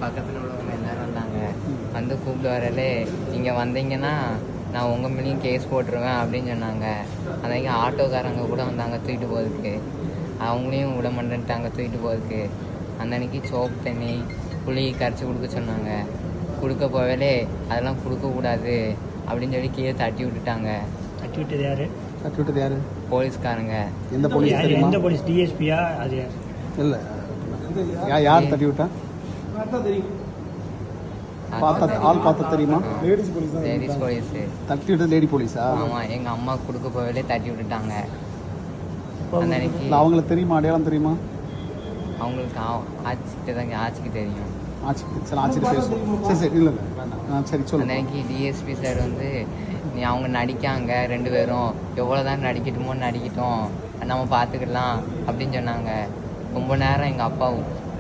பக்கத்தில் உள்ளவங்க எல்லோரும் வந்தாங்க. வந்து கூப்பிட்டு வரலே நீங்கள் வந்தீங்கன்னா நான் உங்கள் மேலேயும் கேஸ் போட்டுருவேன் அப்படின்னு சொன்னாங்க. அன்றைக்கி ஆட்டோக்காரங்க கூட வந்தாங்க தூக்கிட்டு போகிறதுக்கு. அவங்களையும் விட மாட்டேன்ட்டாங்க தூக்கிட்டு போகிறதுக்கு. அந்த அன்றைக்கி சோப்பு தண்ணி புளி கரைச்சி கொடுக்க சொன்னாங்க. கொடுக்க போகலே அதெல்லாம் கொடுக்கக்கூடாது அப்படின்னு சொல்லி கீழே தட்டி விட்டுட்டாங்க. தட்டி விட்டது யாரு? தட்டி விட்டது யாரு? போலீஸ்காரங்க. எந்த போலீஸ்? எந்த போலீஸ்? டிஎஸ்பியா? அது இல்லை, யார் தட்டி விட்டா? ஆள் பார்த்தா தெரியுமா? Ladies police. தட்டி விட்டது லேடி போலீஸா? ஆமாம், எங்கள் அம்மா கொடுக்க போகலே தட்டி விட்டுட்டாங்க. அந்த அன்னைக்கு அவங்களுக்கு தெரியுமா? அடையாளம் தெரியுமா? அவங்களுக்கு ஆட்சிக்கு தெரியும். ஆட்சிட்டு பேசுவோம். சரி இல்லை சரி சொல்லு. அந்த அன்னைக்கு டிஎஸ்பி சார் வந்து நீ அவங்க நடிக்காங்க 2 பேரும் எவ்வளோதான் நடிக்கட்டுமோ நடிக்கட்டும், நம்ம பார்த்துக்கலாம் அப்படின்னு சொன்னாங்க. ரொம்ப நேரம் எங்கள் அப்பா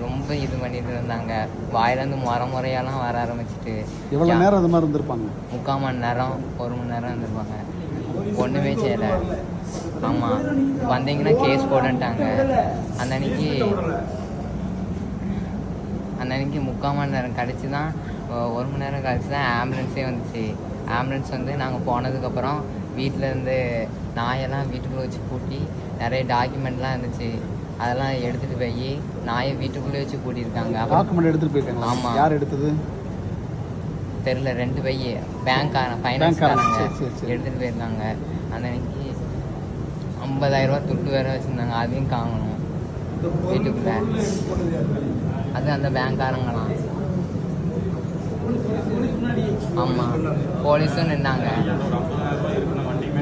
ரொம்ப இது பண்ணிட்டு இருந்தாங்க. வாயிலேருந்து முறையெல்லாம் வர ஆரம்பிச்சிட்டு. எவ்வளோ நேரம் அது மாதிரி இருந்திருப்பாங்க? 3/4 மணி நேரம் 1 மணி நேரம் இருந்திருப்பாங்க. ஒன்றுமே செய்யலை. ஆமாம், வந்தீங்கன்னா கேஸ் போடன்ட்டாங்க. அந்த அன்னைக்கு 3/4 மணி நேரம் கழிச்சு தான் 1 மணி நேரம் கழிச்சு தான் ஆம்புலன்ஸே வந்துச்சு. ஆம்புலன்ஸ் வந்து நாங்கள் போனதுக்கப்புறம் வீட்டிலேருந்து நாயெல்லாம் வீட்டுக்குள்ளே வச்சு பூட்டி நிறைய டாக்குமெண்ட்லாம் இருந்துச்சு. அதெல்லாம் எடுத்துகிட்டு போய் நாயை வீட்டுக்குள்ளே வச்சு பூட்டியிருக்காங்க. டாக்குமெண்ட் எடுத்துகிட்டு போயிருக்காங்க? ஆமாம். யார் எடுத்தது தெரில. 2 பை ஃபைனான்ஸ்காரங்க எடுத்துகிட்டு போயிருக்காங்க. அந்த அன்னைக்கு 50,000 ரூபா துட்டு வேறு வச்சுருந்தாங்க. அதையும் காங்கணும் வீட்டுக்குள்ளே. அது அந்த பேங்க்காரங்களாம். ஆமாம், போலீஸும் நின்னாங்க.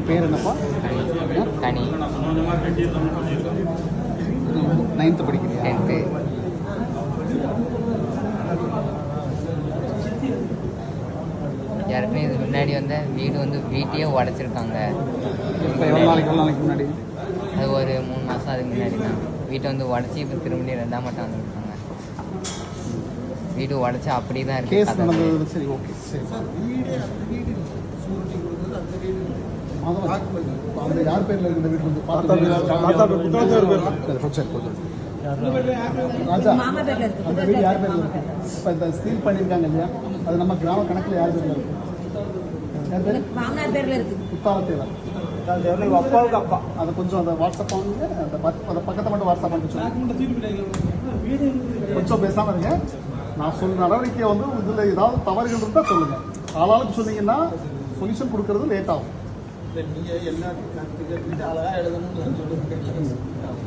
பேர் என்னப்பா? கனி. 9th படிக்கிறியா? 10th. யாருக்குமே இது முன்னாடி வந்து வீடு வந்து வீட்டையே உடச்சிருக்காங்க. இப்போ எவ்வளோ நாளைக்கு முன்னாடி? அது ஒரு 3 மாதம் அதுக்கு முன்னாடி தான் வீட்டை வந்து உடச்சி இப்போ திரும்பி 2ஆம் மட்டும் வந்துருக்காங்க. வீடு உடச்சி அப்படி தான் இருக்கு. கேஸ் நடந்தது. சரி, ஓகே, சரி. அந்த யார் பேர்ல இருக்க வீடு வந்து ராஜா, அந்த வீடு யார் பேர்ல இருக்கு? இப்போ இந்த ஸ்டீல் பண்ணியிருக்காங்க இல்லையா, அது நம்ம கிராம கணக்கில் யார் பேர்ல இருக்கு? மாமனார் பேர்ல இருக்கு. புத்தாலத்தேவர். அப்பாவுக்கு அப்பா. அதை கொஞ்சம் அந்த வாட்ஸ்அப் பண்ணுங்க. அந்த பக்கத்தை மட்டும் வாட்ஸ்அப் பண்ணி சொல்லுங்க. கொஞ்சம் பேசாமல் இருங்க. நான் சொல்ற நடவடிக்கையை வந்து இதில் ஏதாவது தவறுகள் இருந்தால் சொல்லுங்க. ஆளாளுக்கு சொன்னீங்கன்னா சொல்யூஷன் கொடுக்கறது லேட் ஆகும்.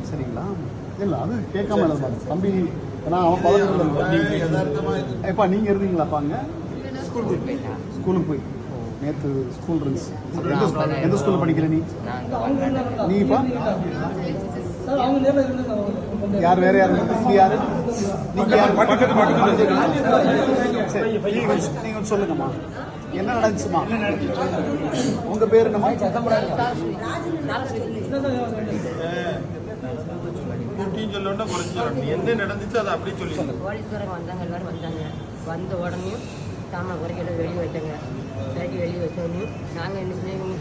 சரிங்களா? இல்லை, அது கேட்காம எழுதாங்க தம்பி. ஏன்னா அவன் பழக்கம். எப்பா நீங்கள் இருந்தீங்களாப்பா அங்கே? ஸ்கூலுக்கு போய் நேற்று ஸ்கூல் இருந்துச்சு. எந்த ஸ்கூலில் படிக்கிற நீ? நீப்பா யார்? வேற யார்? இங்கே யாரு? நீங்க யார்? சரி, நீங்க சொல்லுங்கம்மா, என்ன நடந்துச்சுமா? உங்க பேர் என்னம்மா? என்ன நடந்துச்சு அதை அப்படி சொல்லி. போலீஸ்காரங்க வந்தாங்க, எல்லாரும் வந்தாங்க. வந்த உடனே சாமான் குறைக்க வெளியே வச்சாங்க. வெளியே வச்சோடனே நாங்கள் என்ன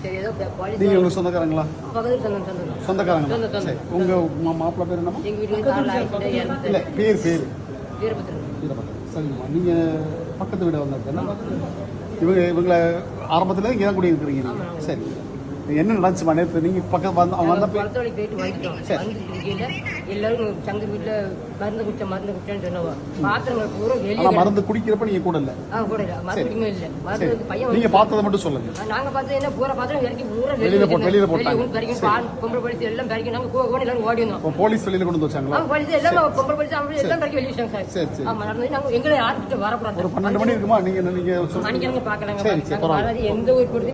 தெரியாதோ போலீஸ். நீங்க உங்க சொந்தக்காரங்களா? பக்கத்தில் சொந்தக்காரங்களா? சரி, உங்க மாப்பிள்ளை பேர் என்னம்மா? எங்கள் வீட்டுக்கு காரில் ஆகிட்டு இல்லை, பேர் வீரபத்திரன். சரிங்கம்மா. நீங்க பக்கத்து வீடு வந்திருக்கேன். இவங்களை ஆரம்பத்தில் இங்கே தான் குடி இருக்கிறீங்க நீங்கள். சரி, என்ன நடந்துச்சுமா நேற்று? நீங்கள் பக்கம் வந்து அவங்க வந்த குளத்தோடைக்கு போயிட்டு வந்துட்டோம். வந்து எல்லாரும் சங்க வீட்டில் மருந்து குடிச்சேன்னு சொன்னவா. பாத்திரங்கள் பூரா வெளியே. மருந்து குடிக்கிறப்ப நீங்கள் கூட இல்லை? கூட இல்லை, மருந்துக்குமே இல்லை. மருந்து பையன் நீங்கள் பார்த்ததை மட்டும் சொல்லுங்க. நாங்கள் பார்த்தது என்ன பூரா பாத்திரம் இறக்கி பூரா வெளியில் போட்டாங்க. பொம்பளை போலீஸ் எல்லாம் பறிக்க நாங்கள் எல்லாரும் ஓடி வந்தோம். போலீஸ் வெளியில் கொண்டு வந்து வச்சாங்களா? போலீஸ் எல்லாம் பொம்பளை போலீஸ் அவங்க எல்லாம் பறிக்க வெளியே வச்சாங்க சார். சரி, ஆமாம், நடந்தது. நாங்கள் எங்களை யார்கிட்ட வரக்கூடாது. ஒரு 12 மணி இருக்குமா? நீங்கள் மணிக்கிழமை பார்க்கலாங்க. சரி, எந்த ஒரு